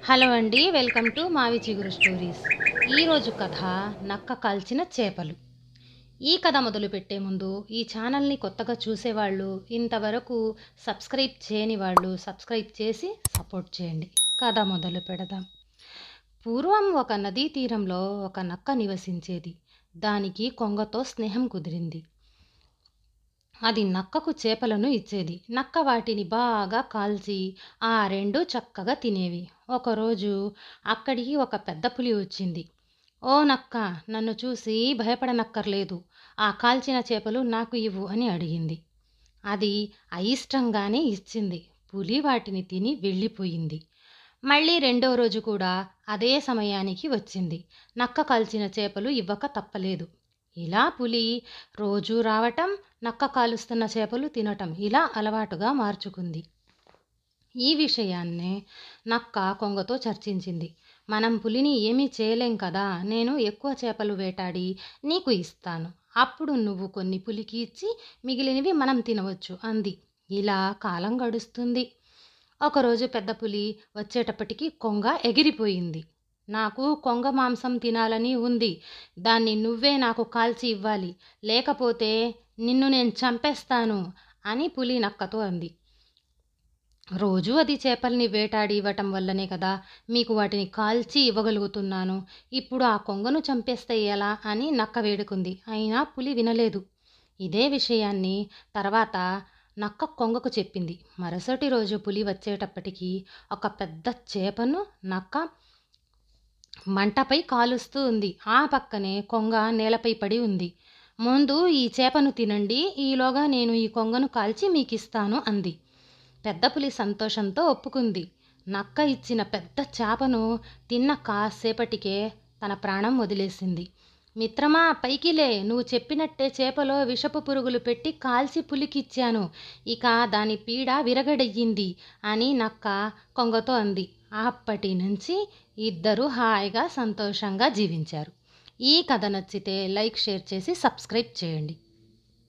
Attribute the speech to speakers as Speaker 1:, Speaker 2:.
Speaker 1: Hello అండి. Welcome to మావి చిగురు స్టోరీస్. ఈరోజు కథ నక్క కాల్చిన చేపలు. ఈ కథ మొదలుపెట్టే ముందు ఈ ఛానల్ని కొత్తగా చూసేవాళ్ళు, ఇంతవరకు సబ్స్క్రైబ్ చేయని వాళ్ళు సబ్స్క్రైబ్ చేసి సపోర్ట్ చేయండి. కథ మొదలు పెడదాం. పూర్వం ఒక నదీ తీరంలో ఒక నక్క నివసించేది. దానికి కొంగతో స్నేహం కుదిరింది. అది నక్కకు చేపలను ఇచ్చేది. నక్క వాటిని బాగా కాల్చి ఆ రెండు చక్కగా తినేవి. ఒకరోజు అక్కడికి ఒక పెద్ద పులి వచ్చింది. ఓ నక్క, నన్ను చూసి భయపడనక్కర్లేదు, ఆ కాల్చిన చేపలు నాకు ఇవ్వు అని అడిగింది. అది అయిష్టంగానే ఇచ్చింది. పులి వాటిని తిని వెళ్ళిపోయింది. మళ్ళీ రెండో రోజు కూడా అదే సమయానికి వచ్చింది. నక్క కాల్చిన చేపలు ఇవ్వక తప్పలేదు. ఇలా పులి రోజూ రావటం, నక్క కాలుస్తున్న చేపలు తినటం ఇలా అలవాటుగా మార్చుకుంది. ఈ విషయాన్నే నక్క కొంగతో చర్చించింది. మనం పులిని ఏమీ చేయలేం కదా, నేను ఎక్కువ చేపలు వేటాడి నీకు ఇస్తాను. అప్పుడు నువ్వు కొన్ని పులికి ఇచ్చి మిగిలినవి మనం తినవచ్చు అంది. ఇలా కాలం గడుస్తుంది. ఒకరోజు పెద్ద పులి వచ్చేటప్పటికి కొంగ ఎగిరిపోయింది. నాకు కొంగ మాంసం తినాలని ఉంది. దాన్ని నువ్వే నాకు కాల్చి ఇవ్వాలి, లేకపోతే నిన్ను నేను చంపేస్తాను అని పులి నక్కతో అంది. రోజూ అది చేపల్ని వేటాడి ఇవ్వటం వల్లనే కదా మీకు వాటిని కాల్చి ఇవ్వగలుగుతున్నాను. ఇప్పుడు ఆ కొంగను చంపేస్తే ఎలా అని నక్క వేడుకుంది. అయినా పులి వినలేదు. ఇదే విషయాన్ని తర్వాత నక్క కొంగకు చెప్పింది. మరుసటి రోజు పులి వచ్చేటప్పటికి ఒక పెద్ద చేపను నక్క మంటపై కాలుస్తూ ఉంది. ఆ పక్కనే కొంగ నేలపై పడి ఉంది. ముందు ఈ చేపను తినండి, ఈలోగా నేను ఈ కొంగను కాల్చి మీకిస్తాను అంది. పెద్ద పులి సంతోషంతో ఒప్పుకుంది. నక్క ఇచ్చిన పెద్ద చేపను తిన్న కాసేపటికే తన ప్రాణం వదిలేసింది. మిత్రమా, పైకిలే, నువ్వు చెప్పినట్టే చేపలో విషపు పురుగులు పెట్టి కాల్చి పులికిచ్చాను. ఇక దాని పీడ విరగడయ్యింది అని నక్క కొంగతో అంది. అప్పటి నుంచి ఇద్దరూ హాయిగా సంతోషంగా జీవించారు. ఈ కథ నచ్చితే లైక్, షేర్ చేసి సబ్స్క్రైబ్ చేయండి.